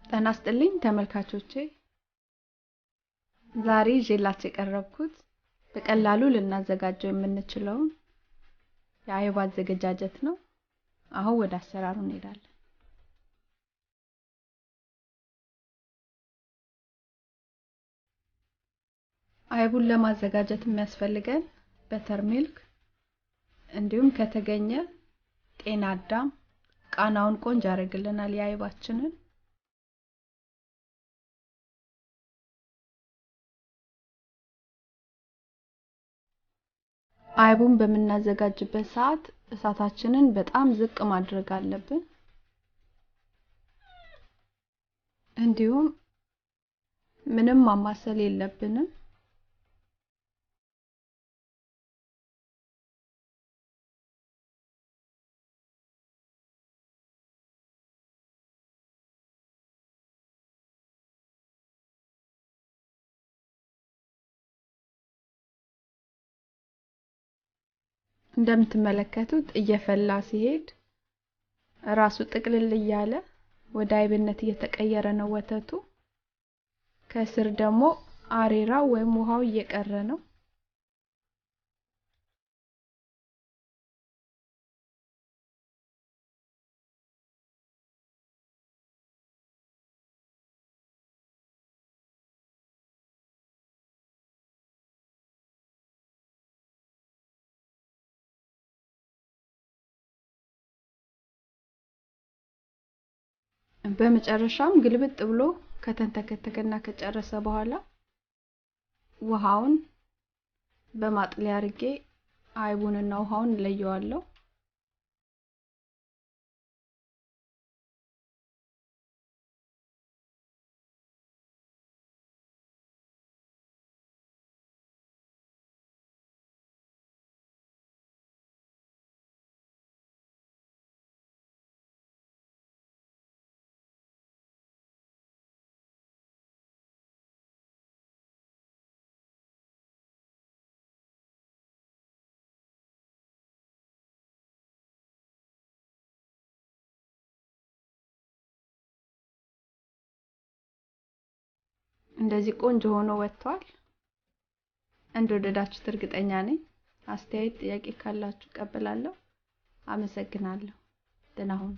ጤና ይስጥልኝ ተመልካቾቼ ዛሬ ይዤላችሁ የቀረብኩት በቀላሉ ልናዘጋጀው የምንችለው የአይብ አዘገጃጀት ነው። አሁን ወደ አሰራሩ እንሄዳለን። አይቡን ለማዘጋጀት የሚያስፈልገን በተር ሚልክ እንዲሁም ከተገኘ ጤና አዳም ቃናውን ቆንጆ ያደርግልናል የአይባችንን። አይቡን በመናዘጋጅበት ሰዓት እሳታችንን በጣም ዝቅ ማድረግ አለብን። እንዲሁም ምንም ማማሰል የለብንም። እንደምትመለከቱት እየፈላ ሲሄድ ራሱ ጥቅልል እያለ ወደ አይብነት እየተቀየረ ነው ወተቱ። ከስር ደግሞ አሬራ ወይም ውሃው እየቀረ ነው። በመጨረሻም ግልብጥ ብሎ ከተንተከተከና ከጨረሰ በኋላ ውሃውን በማጥለያ አድርጌ አይቡንና ውሃውን ለየዋለሁ። እንደዚህ ቆንጆ ሆኖ ወጥቷል። እንደወደዳችሁት እርግጠኛ ነኝ። አስተያየት ጥያቄ ካላችሁ ቀበላለሁ። አመሰግናለሁ። ደህና ሁኑ።